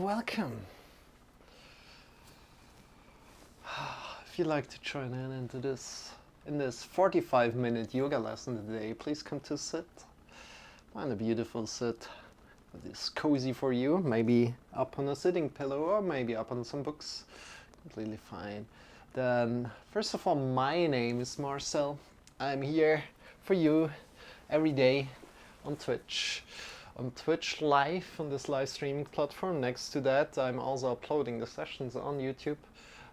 welcome. If you'd like to join in this 45-minute yoga lesson today, please come to sit. Find a beautiful sit that is cozy for you, maybe up on a sitting pillow or maybe up on some books. Completely fine. Then, first of all, my name is Marcel. I'm here for you every day on Twitch. On Twitch live on this live streaming platform. Next to that, I'm also uploading the sessions on YouTube.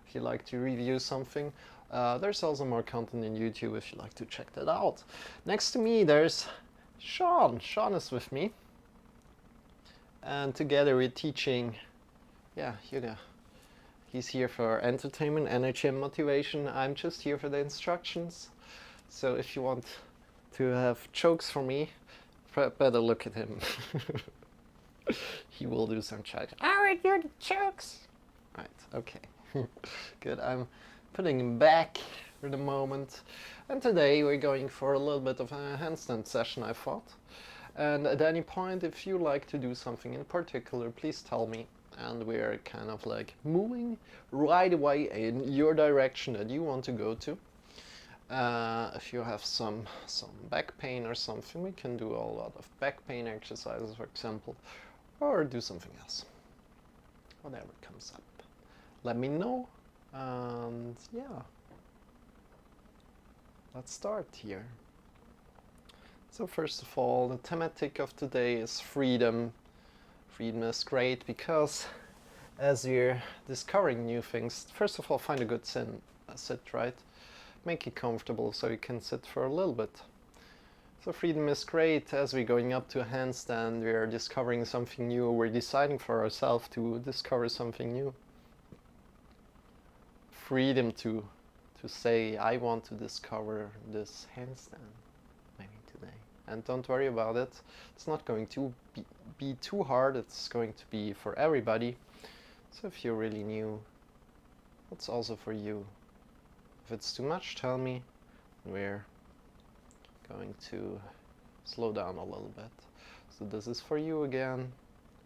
If you like to review something, there's also more content in YouTube if you like to check that out. Next to me, there's Shawn. Shawn is with me, and together we're teaching, yoga. He's here for entertainment, energy, and motivation. I'm just here for the instructions. So if you want to have jokes for me, better look at him. He will do some jokes. I will do the jokes. Right, okay. Good, I'm putting him back for the moment. And today we're going for a little bit of a handstand session, I thought. And at any point, if you like to do something in particular, please tell me. And we're kind of like moving right away in your direction that you want to go to. If you have some back pain or something, we can do a lot of back pain exercises, for example, or do something else. Whatever comes up. Let me know, and yeah, let's start here. So first of all, the thematic of today is freedom. Freedom is great because as you're discovering new things, first of all, find a good sit, right? Make it comfortable so you can sit for a little bit. So freedom is great. As we're going up to a handstand, we're discovering something new. We're deciding for ourselves to discover something new. Freedom to say, I want to discover this handstand maybe today. And don't worry about it. It's not going to be too hard. It's going to be for everybody. So if you're really new, it's also for you. If it's too much, tell me. We're going to slow down a little bit. So this is for you again,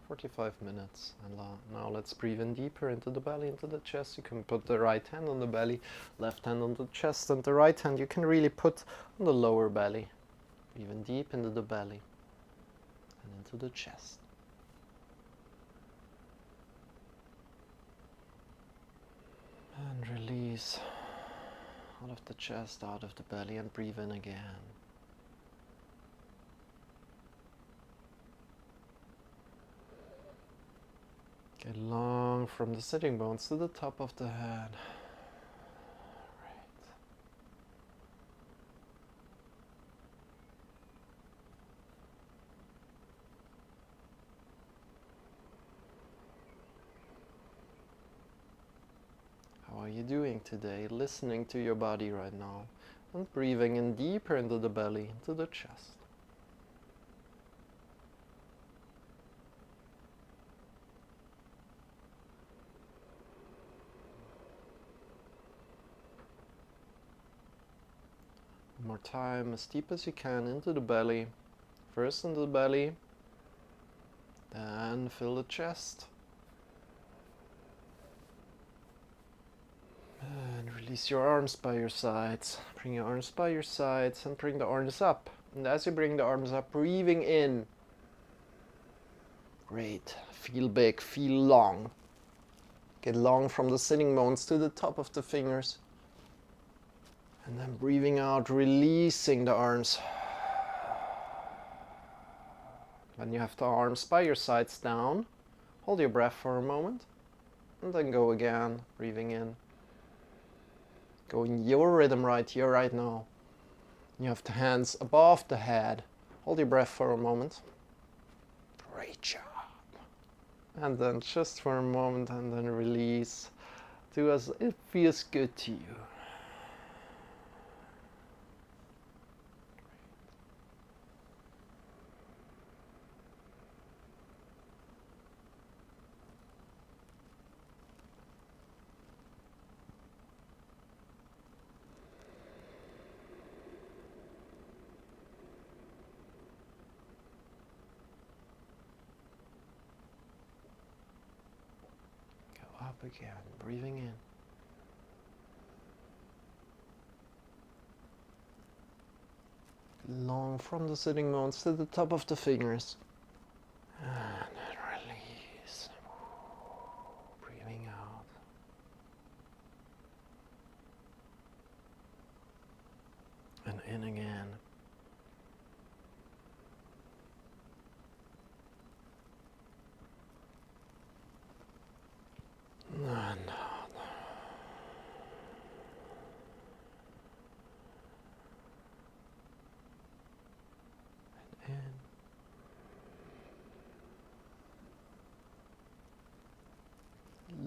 45 minutes. And now let's breathe in deeper into the belly, into the chest. You can put the right hand on the belly, left hand on the chest, and the right hand you can really put on the lower belly. Breathe in deep into the belly and into the chest. And release out of the chest, out of the belly, and breathe in again. Get long from the sitting bones to the top of the head. Right. How are you doing today? Listening to your body right now and breathing in deeper into the belly, into the chest. One more time, as deep as you can into the belly. First into the belly, then fill the chest. And release your arms by your sides. Bring your arms by your sides and bring the arms up. And as you bring the arms up, breathing in. Great. Feel big, feel long. Get long from the sitting bones to the top of the fingers. And then breathing out, releasing the arms. When you have the arms by your sides down, hold your breath for a moment. And then go again, breathing in. Go in your rhythm right here, right now. You have the hands above the head. Hold your breath for a moment. Great job. And then just for a moment, and then release. Do as it feels good to you. again, breathing in. Long from the sitting bones to the top of the fingers. And then release. Breathing out. And in again. And out. And in.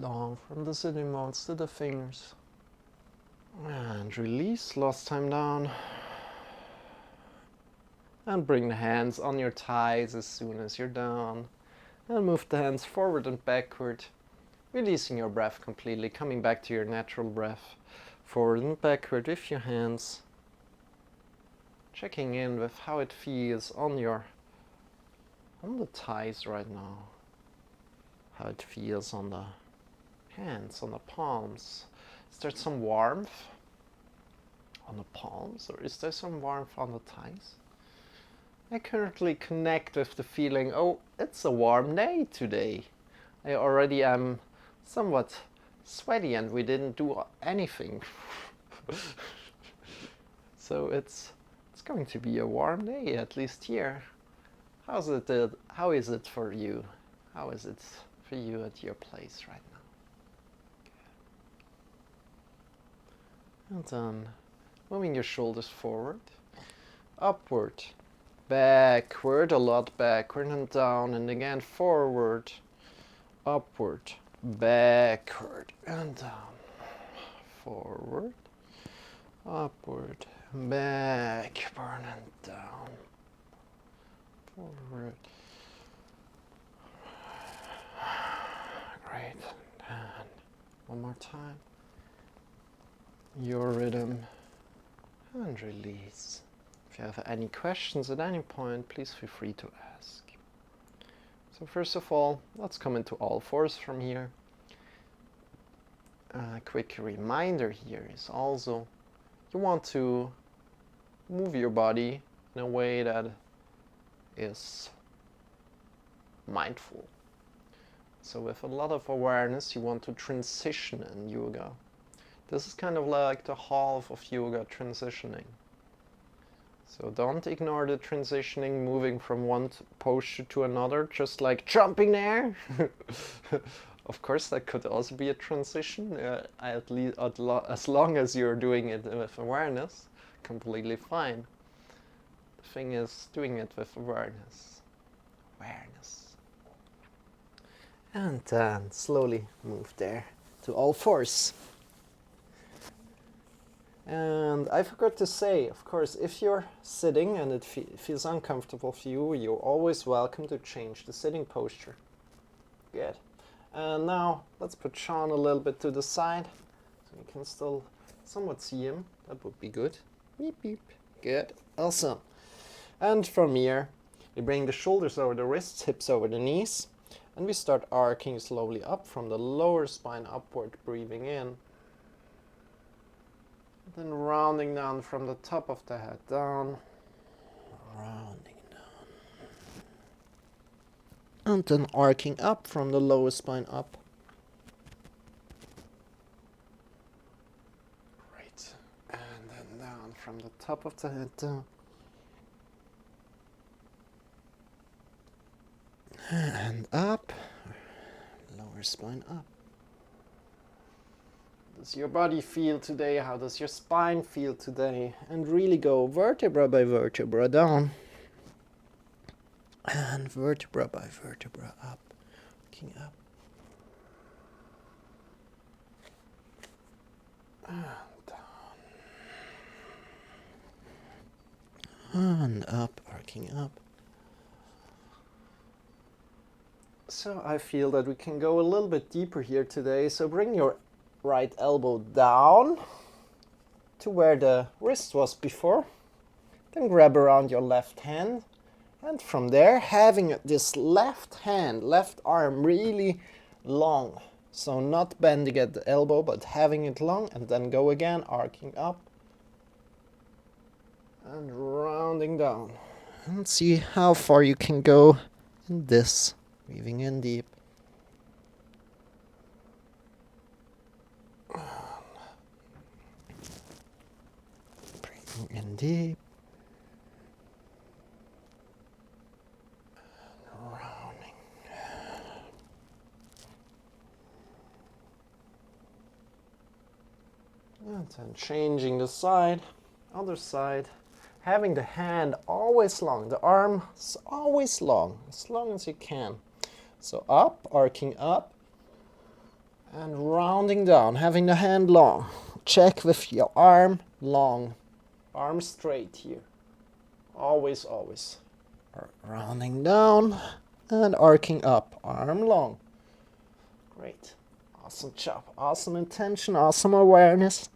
Long from the sitting bones to the fingers. And release, last time down. And bring the hands on your thighs as soon as you're down. And move the hands forward and backward. Releasing your breath completely, coming back to your natural breath. Forward and backward with your hands. Checking in with how it feels on the thighs right now. How it feels on the hands, on the palms. Is there some warmth on the palms, or is there some warmth on the thighs? I currently connect with the feeling, oh, it's a warm day today. I already am somewhat sweaty and we didn't do anything. So it's going to be a warm day, at least here. How is it for you? How is it for you at your place right now? And then moving your shoulders forward, upward, backward, a lot backward and down, and again forward, upward, backward and down, forward, upward, backward and down, forward. Great. And one more time. Your rhythm. And release. If you have any questions at any point, please feel free to ask. So first of all, let's come into all fours from here. A quick reminder here is also you want to move your body in a way that is mindful. So with a lot of awareness, you want to transition in yoga. This is kind of like the half of yoga transitioning. So don't ignore the transitioning, moving from one posture to another, just like jumping there. Of course, that could also be a transition, at least as long as you're doing it with awareness, completely fine. The thing is doing it with awareness. Awareness. And then slowly move there to all fours. And I forgot to say, of course, if you're sitting and it feels uncomfortable for you, you're always welcome to change the sitting posture. Good. And now let's put Shawn a little bit to the side so you can still somewhat see him. That would be good. Beep, beep. Good. Awesome. And from here, we bring the shoulders over the wrists, hips over the knees, and we start arcing slowly up from the lower spine upward, breathing in. Then rounding down from the top of the head down, rounding down, and then arcing up from the lower spine up. Great. And then down from the top of the head down. And up, lower spine up. How does your body feel today? How does your spine feel today? And really go vertebra by vertebra down. And vertebra by vertebra up. Looking up. And down. And up, arcing up. So I feel that we can go a little bit deeper here today. So bring your right elbow down to where the wrist was before. Then grab around your left hand. And from there, having this left hand, left arm really long So not bending at the elbow, but having it long, and then go again, arcing up and rounding down. And see how far you can go in this. Breathing in deep. Breathing in deep. Rounding. And then changing the side, other side. Having the hand always long, the arm is always long as you can. So up, arcing up, and rounding down, having the hand long. Check with your arm long, arm straight here. Always, always. Rounding down and arcing up, arm long. Great. Awesome job, awesome intention, awesome awareness.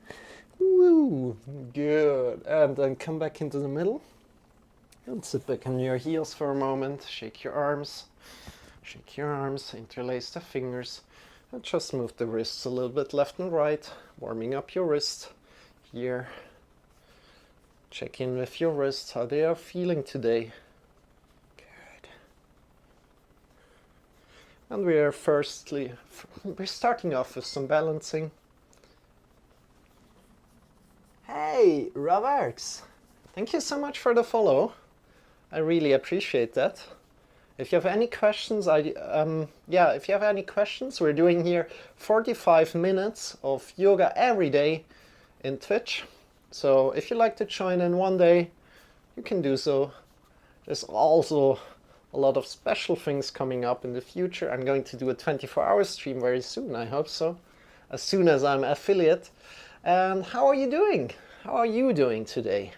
Woo, good. And then come back into the middle. And sit back on your heels for a moment. Shake your arms. Shake your arms, interlace the fingers. And just move the wrists a little bit left and right. Warming up your wrist here. Check in with your wrists, how they are feeling today. Good. And we're starting off with some balancing. Hey, Rovarks! Thank you so much for the follow. I really appreciate that. If you have any questions, if you have any questions, we're doing here 45 minutes of yoga every day in Twitch. So if you'd like to join in one day, you can do so. There's also a lot of special things coming up in the future. I'm going to do a 24-hour stream very soon, I hope so, as soon as I'm affiliate. And how are you doing? How are you doing today?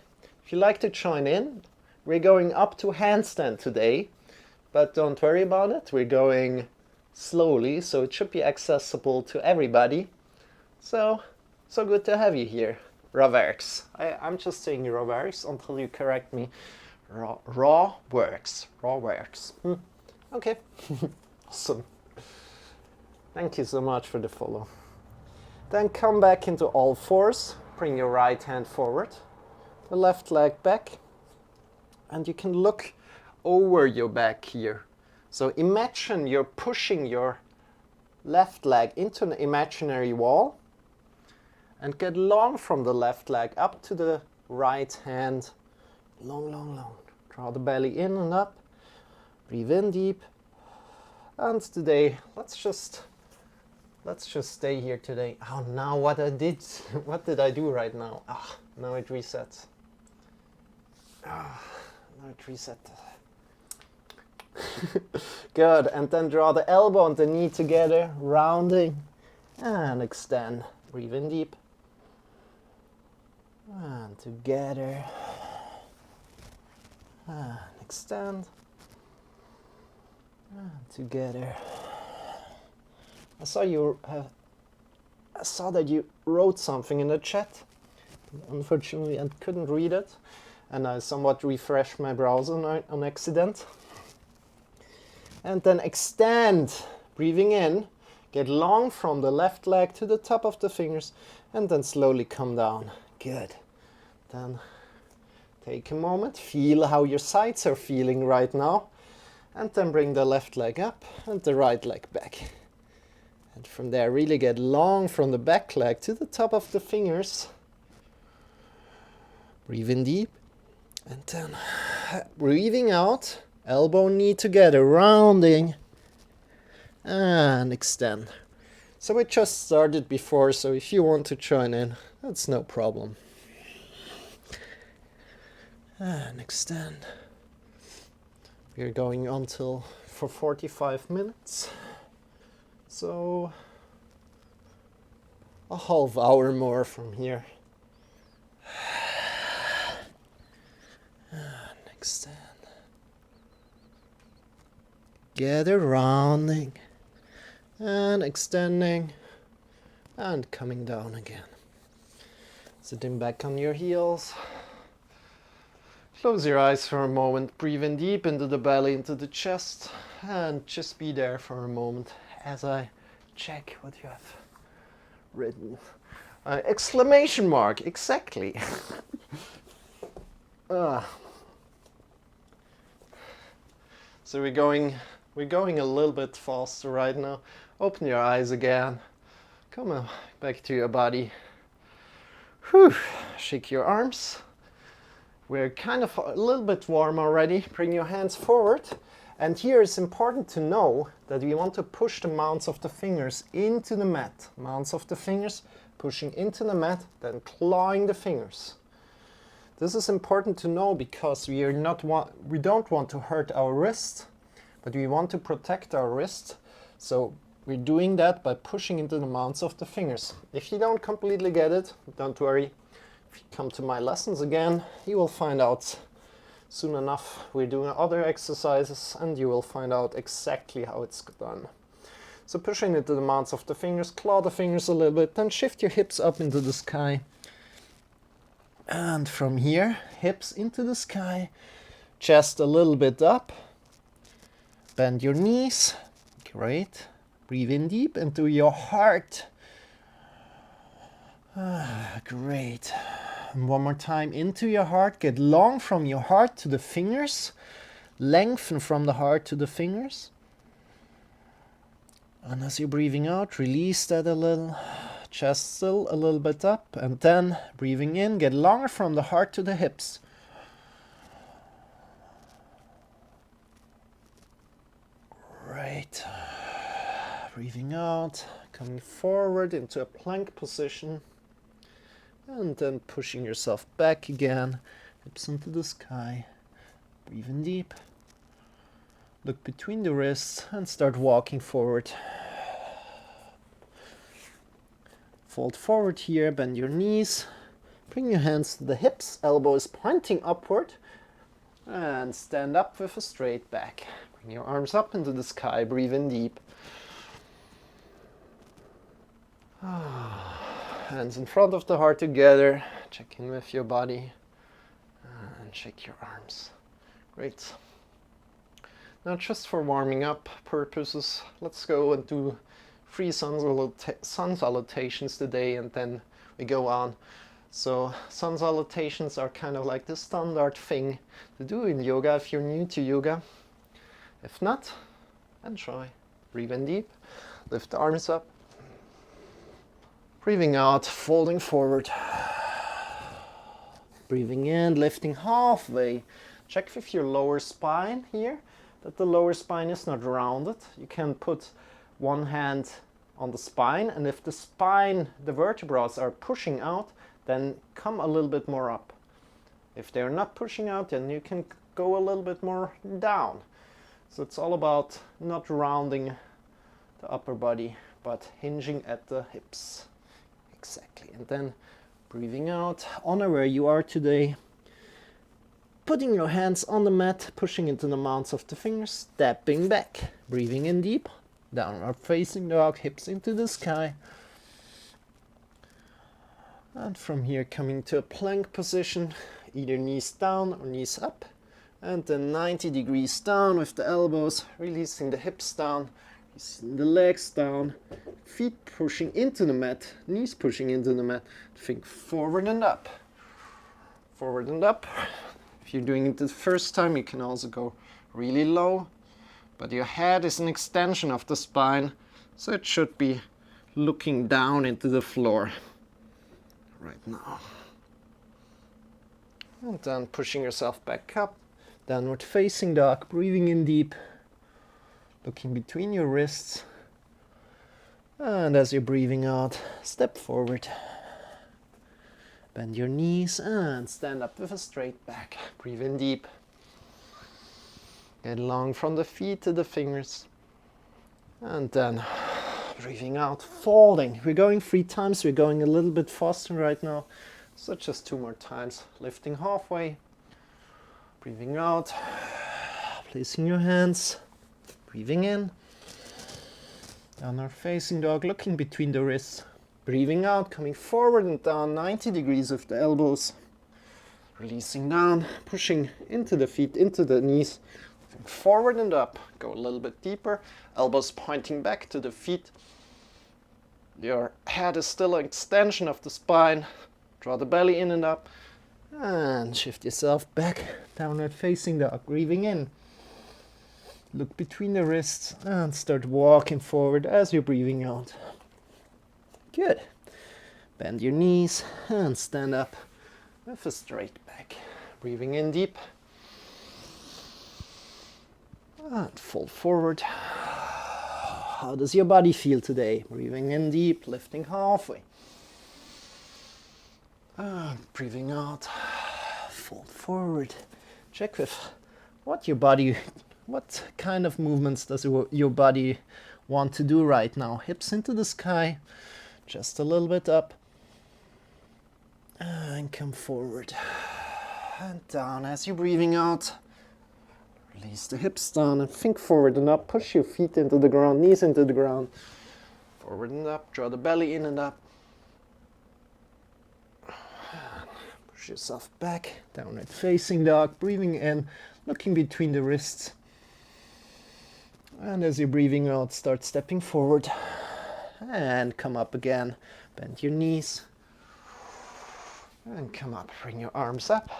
If you'd like to join in, we're going up to handstand today, but don't worry about it. We're going slowly, so it should be accessible to everybody. So good to have you here, Raverks. I'm just saying Raverks until you correct me. Raw works. Okay, awesome. Thank you so much for the follow. Then come back into all fours. Bring your right hand forward, the left leg back, and you can look over your back here. So imagine you're pushing your left leg into an imaginary wall and get long from the left leg up to the right hand. Long, long, long. Draw the belly in and up. Breathe in deep. And today, let's just stay here today. Oh, now what did I do right now? Now it resets. Now it reset. Good, and then draw the elbow and the knee together, rounding, and extend. Breathe in deep. And together. And extend. And together. I saw that you wrote something in the chat. Unfortunately, I couldn't read it, and I somewhat refreshed my browser on accident. And then extend, breathing in, get long from the left leg to the top of the fingers, and then slowly come down. Good. Then take a moment, feel how your sides are feeling right now, and then bring the left leg up and the right leg back. And from there, really get long from the back leg to the top of the fingers. Breathe in deep. And then breathing out, elbow, knee together, rounding. And extend. So we just started before, so if you want to join in, that's no problem. And extend. We're going on for 45 minutes. So a half hour more from here. And extend. Gather, rounding and extending and coming down again. Sitting back on your heels. Close your eyes for a moment. Breathe in deep into the belly, into the chest, and just be there for a moment as I check what you have written. Exclamation mark, exactly. So we're going a little bit faster right now. Open your eyes again. Come on, back to your body. Whew. Shake your arms. We're kind of a little bit warm already. Bring your hands forward. And here it's important to know that we want to push the mounts of the fingers into the mat. Mounts of the fingers pushing into the mat, then clawing the fingers. This is important to know because we don't want to hurt our wrist, but we want to protect our wrist. So we're doing that by pushing into the mounts of the fingers. If you don't completely get it, don't worry. If you come to my lessons again, you will find out soon enough. We're doing other exercises and you will find out exactly how it's done. So pushing into the mounts of the fingers, claw the fingers a little bit, then shift your hips up into the sky. And from here, hips into the sky, chest a little bit up, bend your knees, great. Breathe in deep into your heart. Great. And one more time into your heart. Get long from your heart to the fingers. Lengthen from the heart to the fingers. And as you're breathing out, release that a little. Chest still a little bit up. And then breathing in, get longer from the heart to the hips. Great. Breathing out, coming forward into a plank position, and then pushing yourself back again, hips into the sky. Breathe in deep, look between the wrists, and start walking forward. Fold forward here, bend your knees, bring your hands to the hips, elbows pointing upward, and stand up with a straight back. Bring your arms up into the sky, breathe in deep. Hands in front of the heart together, check in with your body, and shake your arms. Great. Now just for warming up purposes, let's go and do 3 sun salutations today and then we go on. So sun salutations are kind of like the standard thing to do in yoga if you're new to yoga. If not, then try. Breathe in deep, lift the arms up. Breathing out, folding forward. Breathing in, lifting halfway. Check with your lower spine here, that the lower spine is not rounded. You can put one hand on the spine, and if the spine, the vertebrae are pushing out, then come a little bit more up. If they're not pushing out, then you can go a little bit more down. So it's all about not rounding the upper body, but hinging at the hips. Exactly. And then breathing out, honor where you are today. Putting your hands on the mat, pushing into the mounts of the fingers, stepping back. Breathing in deep, downward facing dog, hips into the sky. And from here coming to a plank position, either knees down or knees up. And then 90 degrees down with the elbows, releasing the hips down. The legs down, feet pushing into the mat, knees pushing into the mat. Think forward and up. Forward and up. If you're doing it the first time, you can also go really low. But your head is an extension of the spine, so it should be looking down into the floor right now. And then pushing yourself back up. Downward facing dog, breathing in deep. Looking between your wrists, and as you're breathing out, step forward. Bend your knees and stand up with a straight back. Breathe in deep. Get long from the feet to the fingers. And then breathing out, folding. We're going 3 times, we're going a little bit faster right now. So just 2 more times. Lifting halfway. Breathing out. Placing your hands. Breathing in, downward facing dog, looking between the wrists. Breathing out, coming forward and down 90 degrees with the elbows. Releasing down, pushing into the feet, into the knees. Forward and up, go a little bit deeper. Elbows pointing back to the feet. Your head is still an extension of the spine. Draw the belly in and up. And shift yourself back, downward facing dog, breathing in. Look between the wrists and start walking forward as you're breathing out. Good. Bend your knees and stand up with a straight back. Breathing in deep. And fold forward. How does your body feel today? Breathing in deep, lifting halfway. And breathing out, fold forward. Check with what kind of movements does your body want to do right now. Hips into the sky, just a little bit up. And come forward and down as you're breathing out. Release the hips down and think forward and up. Push your feet into the ground, knees into the ground. Forward and up, draw the belly in and up. Push yourself back, downward facing dog, breathing in, looking between the wrists. And as you're breathing out, start stepping forward. And come up again, bend your knees. And come up, bring your arms up.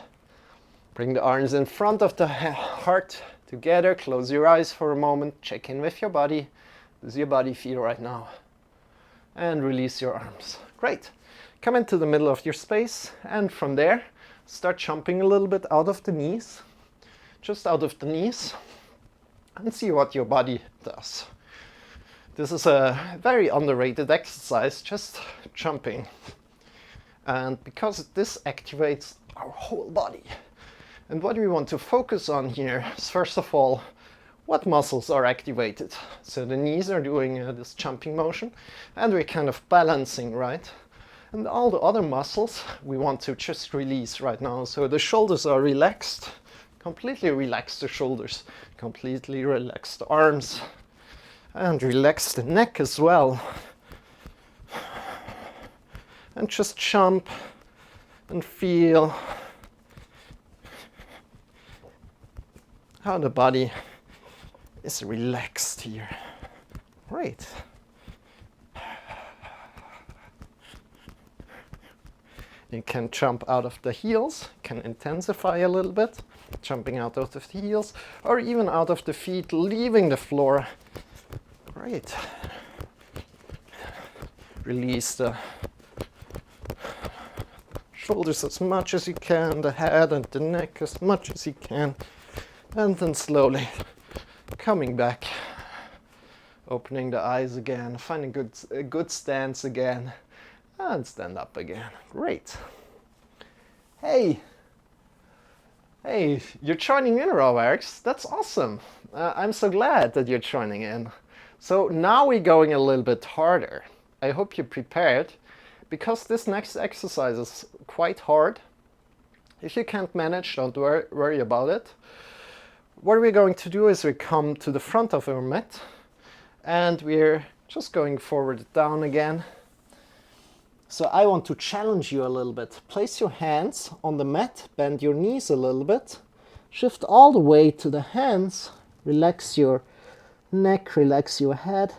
Bring the arms in front of the heart together. Close your eyes for a moment. Check in with your body. Does your body feel right now? And release your arms. Great. Come into the middle of your space. And from there, start jumping a little bit out of the knees. Just out of the knees. And see what your body does. This is a very underrated exercise, just jumping. And because this activates our whole body. And what we want to focus on here is, first of all, what muscles are activated. So the knees are doing this jumping motion, and we're kind of balancing, right? And all the other muscles we want to just release right now. So the shoulders are relaxed, completely relax the shoulders, completely relax the arms, and relax the neck as well. And just jump and feel how the body is relaxed here. Great. You can jump out of the heels, can intensify a little bit, jumping out of the heels, or even out of the feet, leaving the floor. Great. Release the shoulders as much as you can, the head and the neck as much as you can, and then slowly coming back, opening the eyes again, finding a good stance again, and stand up again. Great. Hey, you're joining in, Rowerks. That's awesome. I'm so glad that you're joining in. So now we're going a little bit harder. I hope you're prepared, because this next exercise is quite hard. If you can't manage, don't worry about it. What we're going to do is we come to the front of our mat, and we're just going forward down again. So I want to challenge you a little bit. Place your hands on the mat, bend your knees a little bit, shift all the way to the hands, relax your neck, relax your head,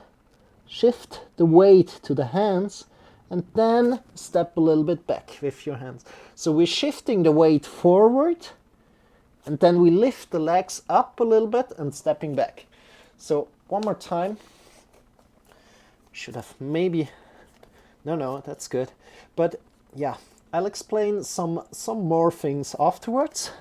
shift the weight to the hands, and then step a little bit back with your hands. So we're shifting the weight forward, and then we lift the legs up a little bit and stepping back. So one more time. Should have maybe, no, that's good. But yeah, I'll explain some more things afterwards.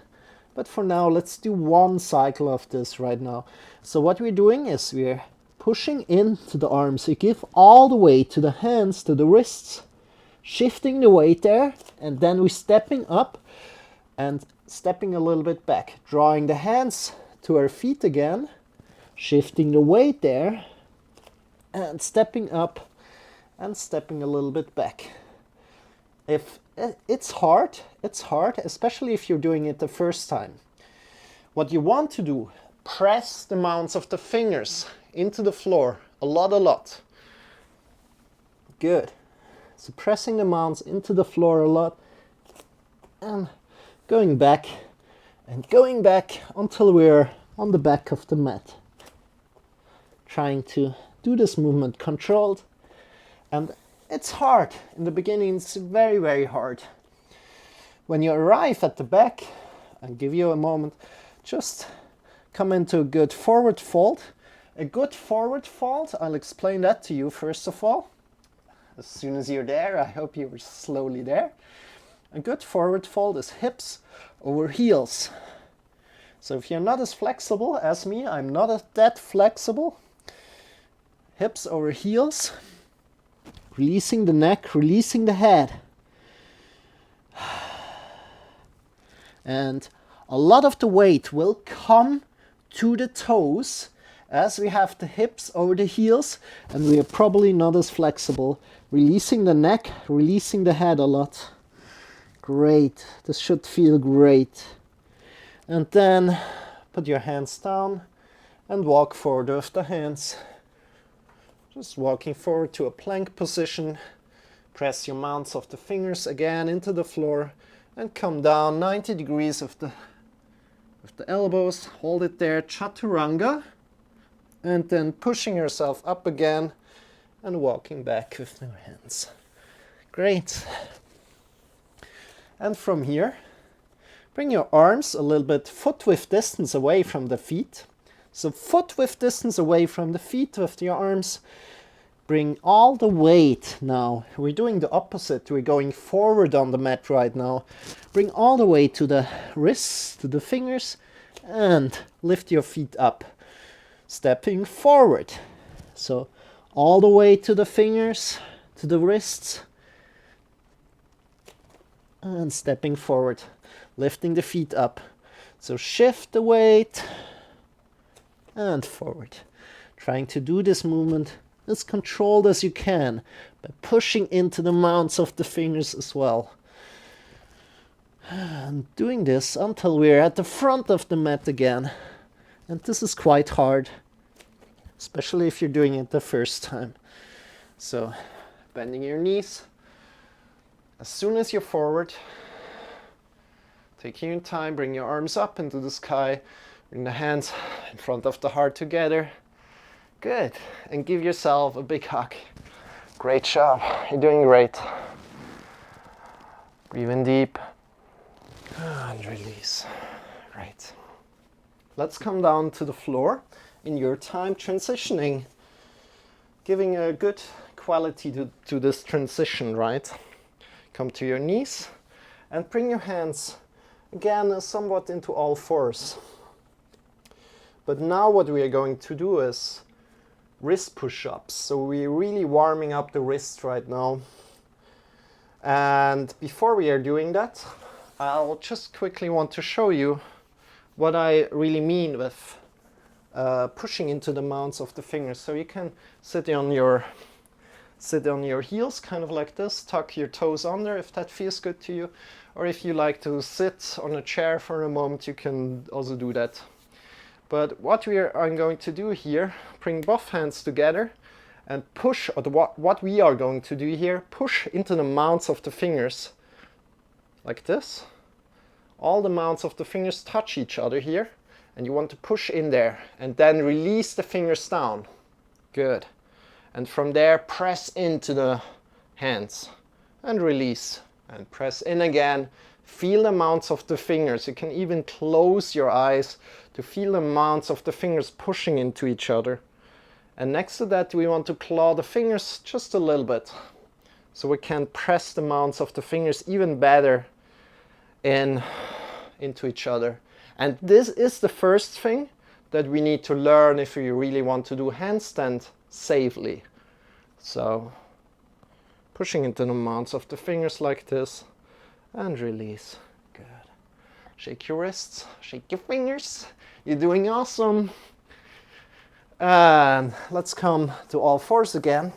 But for now, let's do one cycle of this right now. So what we're doing is we're pushing into the arms. You give all the weight to the hands, to the wrists, shifting the weight there, and then we're stepping up and stepping a little bit back, drawing the hands to our feet again, shifting the weight there, and stepping up and stepping a little bit back. If it's hard, especially if you're doing it the first time. What you want to do, press the mounts of the fingers into the floor a lot. Good. So pressing the mounts into the floor a lot and going back until we're on the back of the mat. Trying to do this movement controlled. And It's hard. In the beginning, it's very, very hard. When you arrive at the back, I'll give you a moment, just come into a good forward fold. A good forward fold, I'll explain that to you first of all. As soon as you're there, I hope you're slowly there. A good forward fold is hips over heels. So if you're not as flexible as me, I'm not that flexible. Hips over heels, releasing the neck, releasing the head. And a lot of the weight will come to the toes as we have the hips over the heels, and we are probably not as flexible. Releasing the neck, releasing the head a lot. Great, this should feel great. And then put your hands down and walk forward with the hands. Just walking forward to a plank position. Press your mounts of the fingers again into the floor and come down 90 degrees with the elbows. Hold it there, chaturanga. And then pushing yourself up again and walking back with your hands. Great. And from here, bring your arms a little bit foot width distance away from the feet. So foot width distance away from the feet with your arms. Bring all the weight now. We're doing the opposite. We're going forward on the mat right now. Bring all the way to the wrists, to the fingers, and lift your feet up. Stepping forward. So all the way to the fingers, to the wrists, and stepping forward, lifting the feet up. So shift the weight and forward. Trying to do this movement as controlled as you can, by pushing into the mounts of the fingers as well. And doing this until we're at the front of the mat again. And this is quite hard, especially if you're doing it the first time. So, bending your knees. As soon as you're forward, taking your time, bring your arms up into the sky, bring the hands in front of the heart together. Good. And give yourself a big hug. Great job. You're doing great. Breathe in deep. And release. Great. Let's come down to the floor in your time, transitioning, giving a good quality to this transition, right? Come to your knees and bring your hands again somewhat into all fours. But now what we are going to do is wrist push-ups. So we're really warming up the wrist right now. And before we are doing that, I'll just quickly want to show you what I really mean with pushing into the mounts of the fingers. So you can sit on your heels, kind of like this, tuck your toes under if that feels good to you. Or if you like to sit on a chair for a moment, you can also do that. But what I'm going to do here, bring both hands together and push, or what we are going to do here, push into the mounts of the fingers, like this. All the mounts of the fingers touch each other here, and you want to push in there, and then release the fingers down. Good. And from there, press into the hands, and release, and press in again. Feel the mounts of the fingers. You can even close your eyes to feel the mounts of the fingers pushing into each other. And next to that, we want to claw the fingers just a little bit, so we can press the mounts of the fingers even better into each other. And this is the first thing that we need to learn if we really want to do handstand safely. So pushing into the mounts of the fingers like this and release. Good. Shake your wrists, shake your fingers. You're doing awesome. And let's come to all fours again.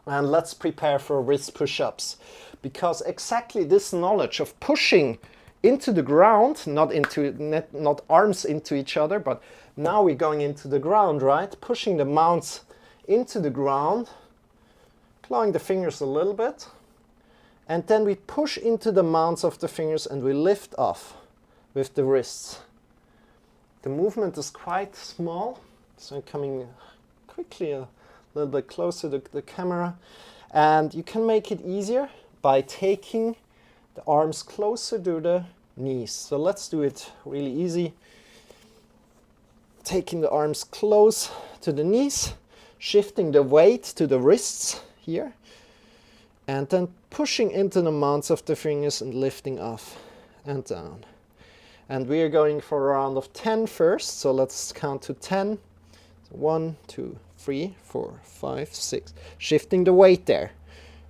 And let's prepare for wrist push-ups. Because exactly this knowledge of pushing into the ground, not arms into each other, but now we're going into the ground, right? Pushing the mounts into the ground, clawing the fingers a little bit, and then we push into the mounts of the fingers and we lift off with the wrists. The movement is quite small, so I'm coming quickly a little bit closer to the camera. And you can make it easier by taking the arms closer to the knees. So let's do it really easy. Taking the arms close to the knees, shifting the weight to the wrists here, and then pushing into the mounts of the fingers and lifting off and down. And we are going for a round of 10 first, so let's count to 10. So 1, 2, 3, 4, 5, 6. Shifting the weight there.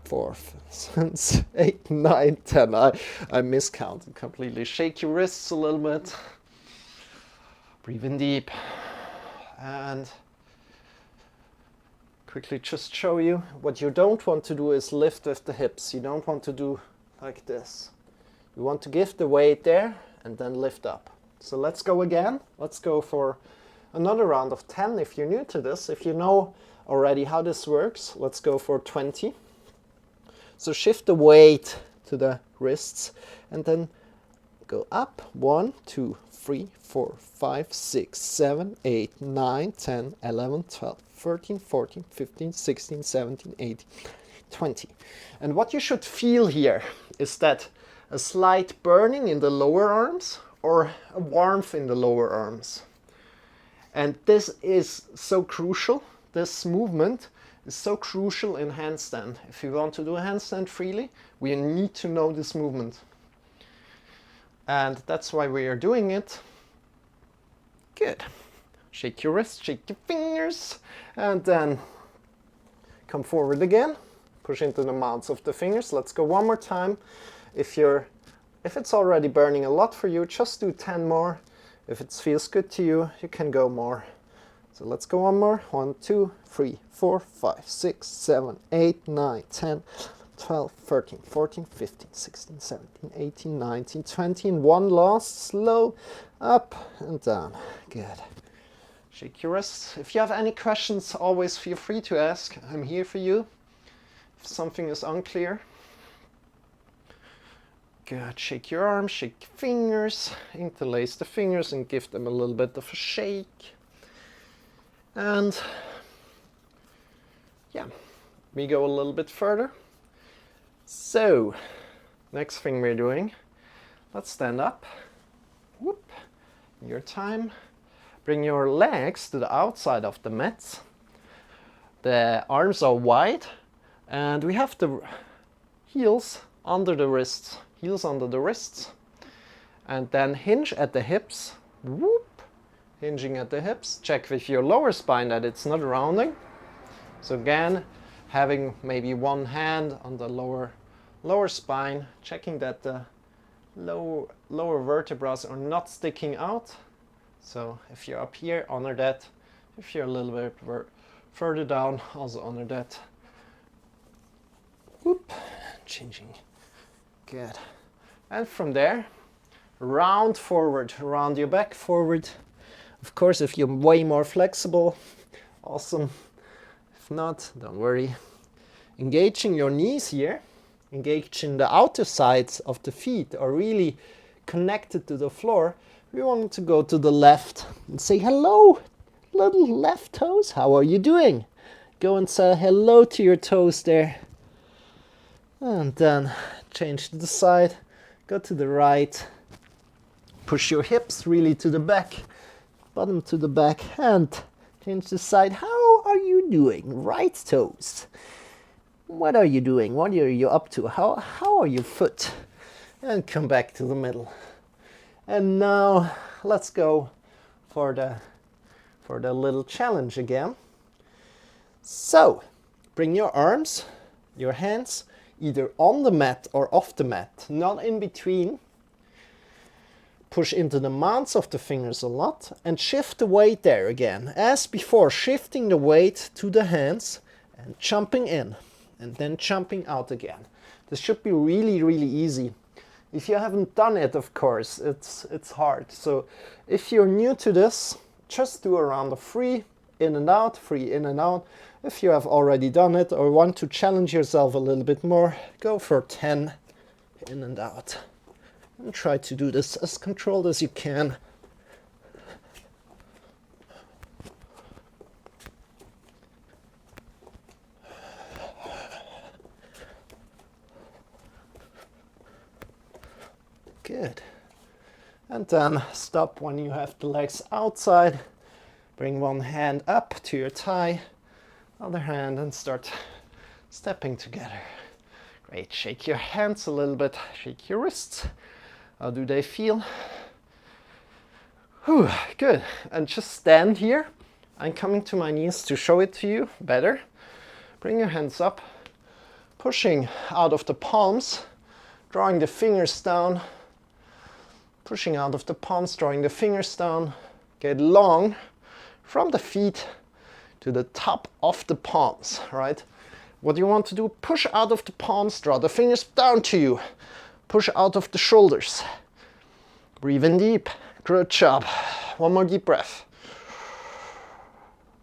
4, 5, 6, 8, 9, 10. I miscounted completely. Shake your wrists a little bit. Breathe in deep. And quickly just show you what you don't want to do is lift with the hips. You don't want to do like this. You want to give the weight there and then lift up. So let's go again. Let's go for another round of 10 if you're new to this. If you know already how this works, let's go for 20. So shift the weight to the wrists and then go up. 1, 2, 3, 4, 5, 6, 7, 8, 9, 10, 11, 12, 13, 14, 15, 16, 17, 18, 20. And what you should feel here is that a slight burning in the lower arms or a warmth in the lower arms. And this is so crucial. This movement is so crucial in handstand. If you want to do a handstand freely, we need to know this movement. And that's why we are doing it. Good. Shake your wrists, shake your fingers, and then come forward again. Push into the mounts of the fingers. Let's go one more time. If it's already burning a lot for you, just do 10 more. If it feels good to you, you can go more. So let's go one more. 1, 2, 3, 4, 5, 6, 7, 8, 9, 10, 12, 13, 14, 15, 16, 17, 18, 19, 20. And one last, slow, up and down. Good. Shake your wrists. If you have any questions, always feel free to ask. I'm here for you. If something is unclear. Good. Shake your arms, shake your fingers, interlace the fingers and give them a little bit of a shake. And yeah, we go a little bit further. So, next thing we're doing, let's stand up. Whoop. Your time. Bring your legs to the outside of the mats. The arms are wide and we have the heels under the wrists. Heels under the wrists. And then hinge at the hips. Whoop. Hinging at the hips. Check with your lower spine that it's not rounding. So again, having maybe one hand on the lower spine, checking that the lower vertebrae are not sticking out. So if you're up here, honor that. If you're a little bit further down, also honor that. Whoop, changing. Good. And from there, round forward, round your back forward. Of course, if you're way more flexible, awesome. If not, don't worry. Engaging your knees here, engaging the outer sides of the feet are really connected to the floor. We want to go to the left and say hello, little left toes. How are you doing? Go and say hello to your toes there. And then change to the side, go to the right. Push your hips really to the back, bottom to the back, and change the side. How are you doing? Right toes. What are you doing? What are you up to? How are your foot? And come back to the middle. And now let's go for the little challenge again. So bring your arms, your hands, either on the mat or off the mat, not in between. Push into the mounts of the fingers a lot and shift the weight there again. As before, shifting the weight to the hands and jumping in and then jumping out again. This should be really, really easy. If you haven't done it, of course, it's hard. So if you're new to this, just do a round of 3 in and out, 3 in and out. If you have already done it or want to challenge yourself a little bit more, go for 10 in and out. And try to do this as controlled as you can. Good. And then stop when you have the legs outside. Bring one hand up to your thigh, other hand, and start stepping together. Great. Shake your hands a little bit, shake your wrists. How do they feel? Whew, good. And just stand here. I'm coming to my knees to show it to you better. Bring your hands up, pushing out of the palms, drawing the fingers down, pushing out of the palms, drawing the fingers down. Get long from the feet to the top of the palms, right? What you want to do, push out of the palms, draw the fingers down to you, push out of the shoulders. Breathe in deep. Good job. One more deep breath.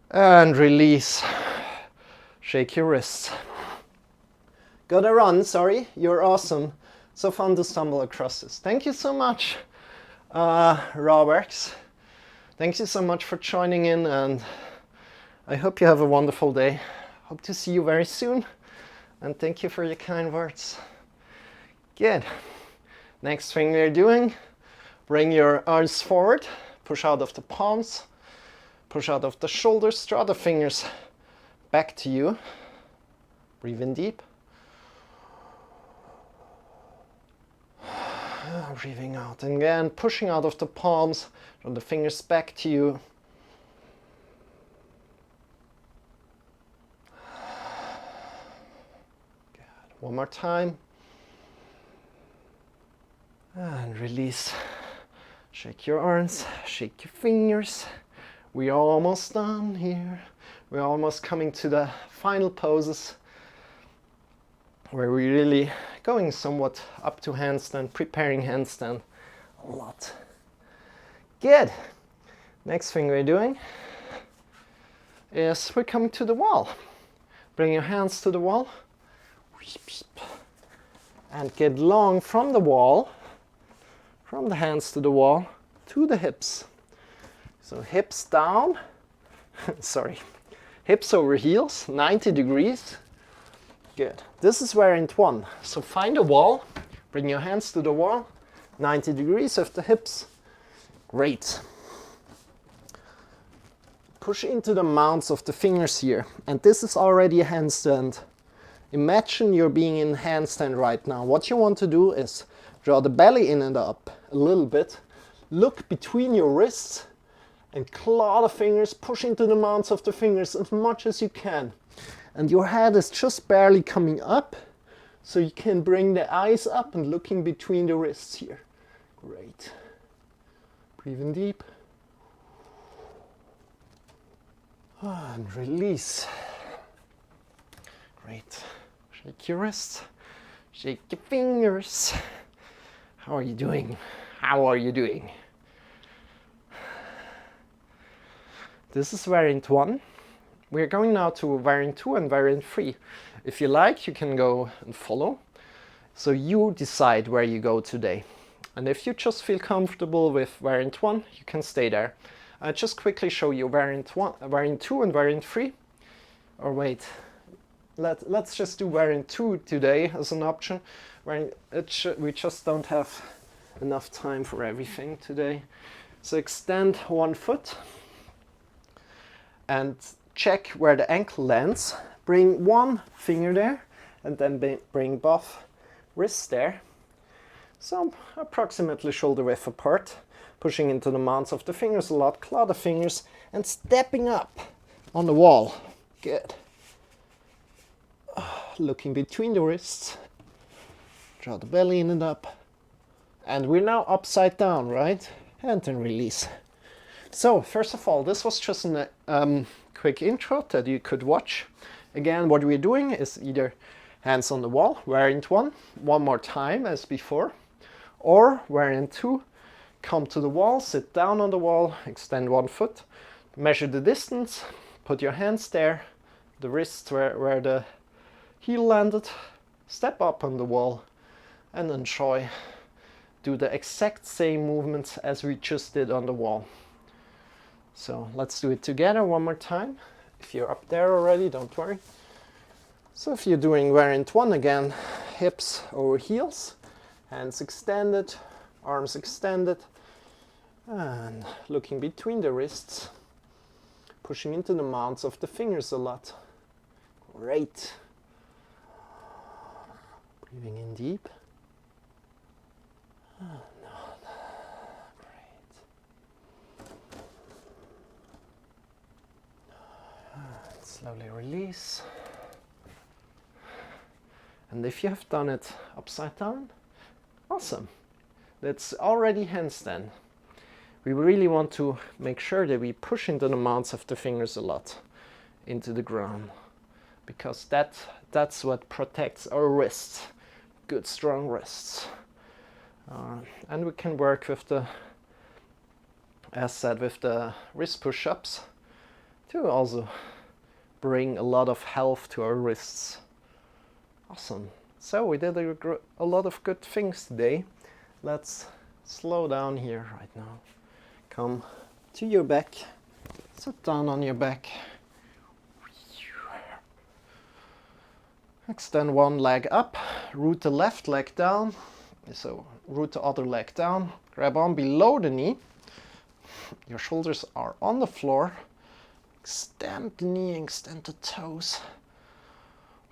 And release. Shake your wrists. Gotta run, sorry. You're awesome. So fun to stumble across this. Thank you so much, Rawworks. Thank you so much for joining in, and I hope you have a wonderful day. Hope to see you very soon, and thank you for your kind words. Good. Next thing we're doing, bring your arms forward, push out of the palms, push out of the shoulders, draw the fingers back to you. Breathe in deep. Breathing out. And again, pushing out of the palms, draw the fingers back to you. Good. One more time. And release. Shake your arms, shake your fingers. We're almost done here. We're almost coming to the final poses where we're really going somewhat up to handstand, preparing handstand a lot. Good. Next thing we're doing is we're coming to the wall. Bring your hands to the wall and get long from the wall, from the hands to the wall, to the hips. So hips down, sorry, hips over heels, 90 degrees. Good. This is variant one. So find a wall, bring your hands to the wall, 90 degrees of the hips. Great. Push into the mounts of the fingers here. And this is already a handstand. Imagine you're being in handstand right now. What you want to do is draw the belly in and up a little bit. Look between your wrists and claw the fingers, push into the mounts of the fingers as much as you can. And your head is just barely coming up, so you can bring the eyes up and looking between the wrists here. Great. Breathe in deep. And release. Great. Shake your wrists. Shake your fingers. How are you doing? How are you doing? This is variant one. We're going now to variant 2 and variant 3. If you like, you can go and follow. So you decide where you go today. And if you just feel comfortable with variant 1, you can stay there. I'll just quickly show you variant 2 and variant 3. Or wait, let's just do variant 2 today as an option. We just don't have enough time for everything today. So extend one foot and check where the ankle lands. Bring one finger there and then bring both wrists there. So approximately shoulder width apart. Pushing into the mounts of the fingers a lot. Claw the fingers and stepping up on the wall. Good. Looking between the wrists. Draw the belly in and up. And we're now upside down, right? And then release. So first of all, this was just a quick intro that you could watch. Again, what we're doing is either hands on the wall, variant 1, one more time as before, or variant 2, come to the wall, sit down on the wall, extend one foot, measure the distance, put your hands there, the wrists where the heel landed, step up on the wall, and enjoy. Do the exact same movements as we just did on the wall. So let's do it together one more time. If you're up there already, don't worry. So if you're doing variant 1 again, hips over heels, hands extended, Arms extended and looking between the wrists, pushing into the mounts of the fingers a lot. Great. Breathing in deep. And out. Great. And slowly release. And if you have done it upside down, awesome. That's already handstand. We really want to make sure that we push into the mounts of the fingers a lot into the ground, because that's what protects our wrists. Good strong wrists. And we can work with the, as said, with the wrist push-ups to also bring a lot of health to our wrists. Awesome. So we did a lot of good things today. Let's slow down here right now. Come to your back. Sit down on your back. Extend one leg up. Root the left leg down. So root the other leg down. Grab on below the knee. Your shoulders are on the floor. Extend the knee, extend the toes.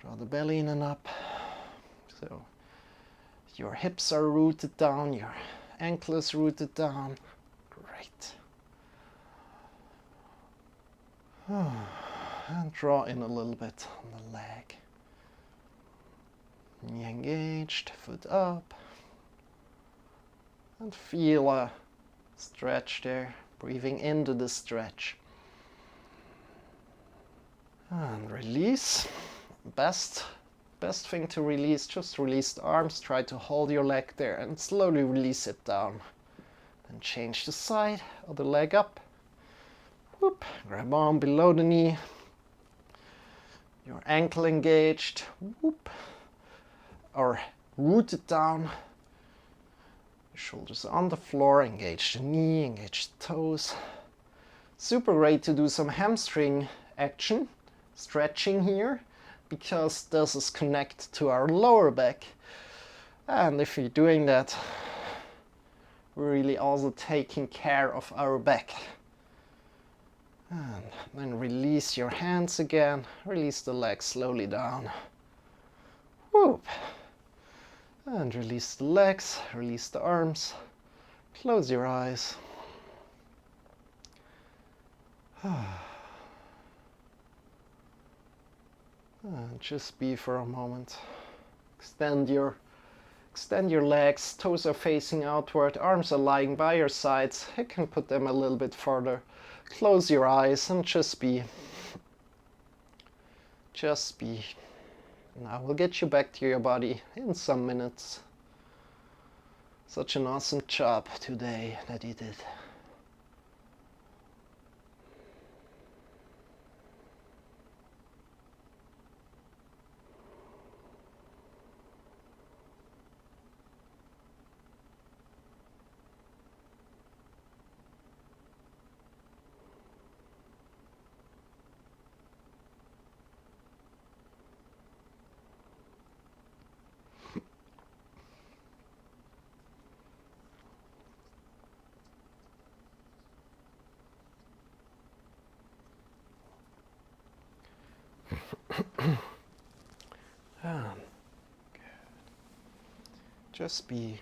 Draw the belly in and up. So your hips are rooted down, your ankle is rooted down. Great. And draw in a little bit on the leg. Knee engaged, foot up. And feel a stretch there, breathing into the stretch. And release. Best thing to release, just release the arms, try to hold your leg there and slowly release it down. Then change the side, other leg up. Whoop, grab on below the knee. Your ankle engaged, whoop. Or root it down. Your shoulders on the floor, engage the knee, engage the toes. Super great to do some hamstring action, stretching here, because this is connected to our lower back. And if you're doing that, we're really also taking care of our back. And then release your hands again, release the legs slowly down. Whoop. And release the legs, release the arms, close your eyes. And just be for a moment. Extend your legs, toes are facing outward, arms are lying by your sides. You can put them a little bit further. Close your eyes and just be. Just be. And I will get you back to your body in some minutes. Such an awesome job today that you did. Good. Just be.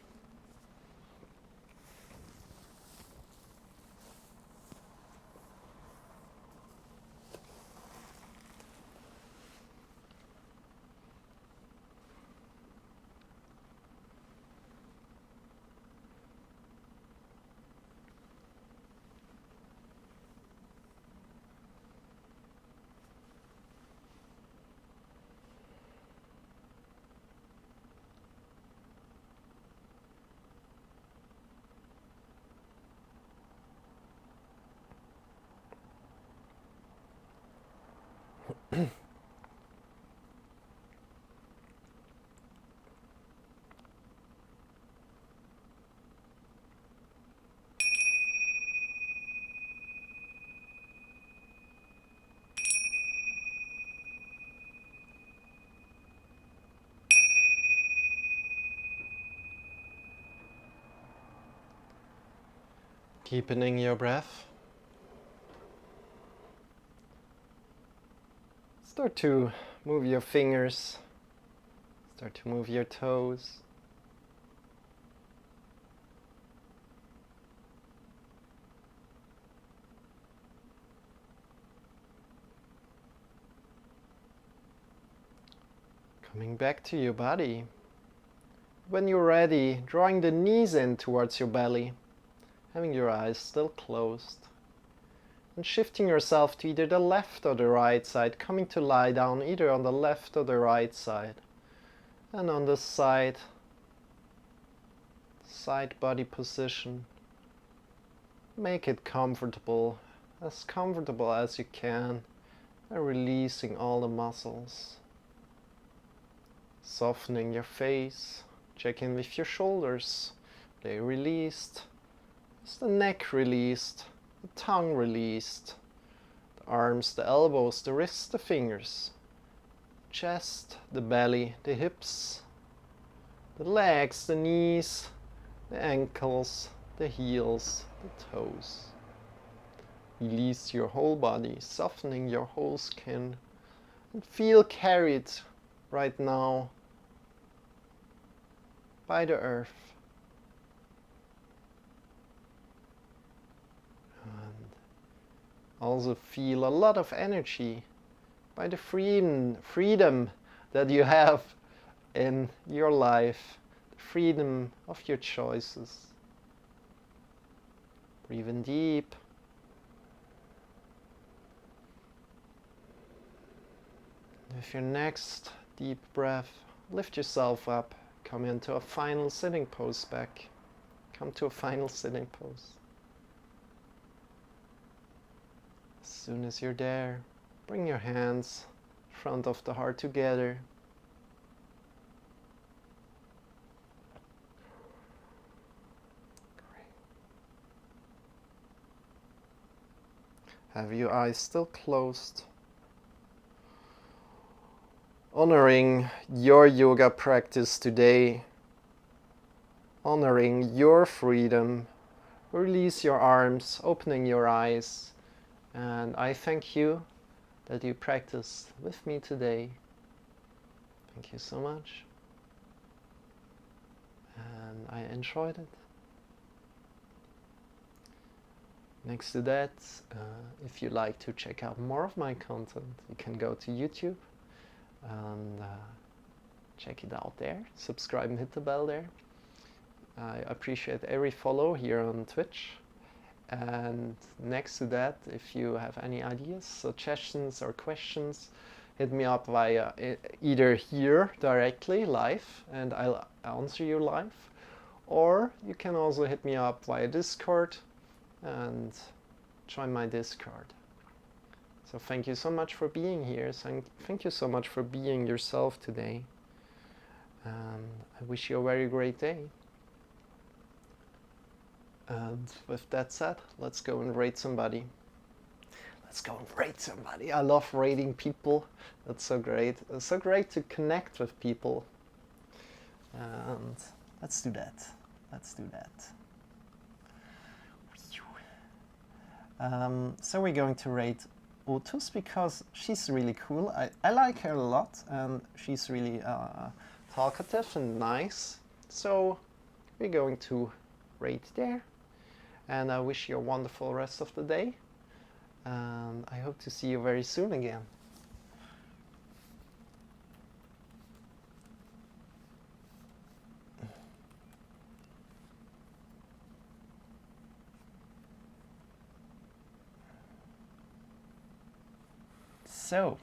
Deepening your breath. Start to move your fingers. Start to move your toes. Coming back to your body. When you're ready, drawing the knees in towards your belly, having your eyes still closed, and shifting yourself to either the left or the right side, coming to lie down either on the left or the right side, and on the side body position. Make it comfortable as you can, and releasing all the muscles. Softening your face. Check in with your shoulders. They released. Is the neck released? The tongue released? The arms, the elbows, the wrists, the fingers. Chest, the belly, the hips. The legs, the knees, the ankles, the heels, the toes. Release your whole body, softening your whole skin. And feel carried right now by the earth. And also feel a lot of energy by the freedom that you have in your life, the freedom of your choices. Breathe in deep. With your next deep breath, lift yourself up. Come into a final sitting pose back. Come to a final sitting pose. As soon as you're there, bring your hands in front of the heart together. Great. Have your eyes still closed. Honoring your yoga practice today, honoring your freedom. Release your arms, opening your eyes, and I thank you that you practiced with me today. Thank you so much, and I enjoyed it. Next to that, if you like to check out more of my content, you can go to YouTube and check it out there. Subscribe and hit the bell there. I appreciate every follow here on Twitch. And next to that, if you have any ideas, suggestions or questions, hit me up via either here directly live and I'll answer you live, or you can also hit me up via Discord and join my Discord. So thank you so much for being here. Thank you so much for being yourself today. And I wish you a very great day. And with that said, let's go and rate somebody. Let's go and rate somebody. I love rating people. That's so great. It's so great to connect with people. And let's do that. Let's do that. So we're going to rate Otus because she's really cool. I like her a lot, and she's really talkative and nice. So we're going to rate there. And I wish you a wonderful rest of the day. And I hope to see you very soon again. So,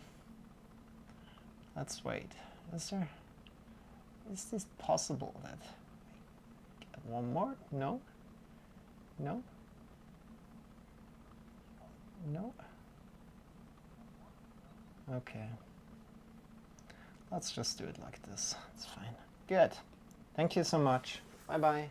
let's wait. Is this possible that I get one more? No? No? No? Okay. Let's just do it like this. It's fine. Good. Thank you so much. Bye bye.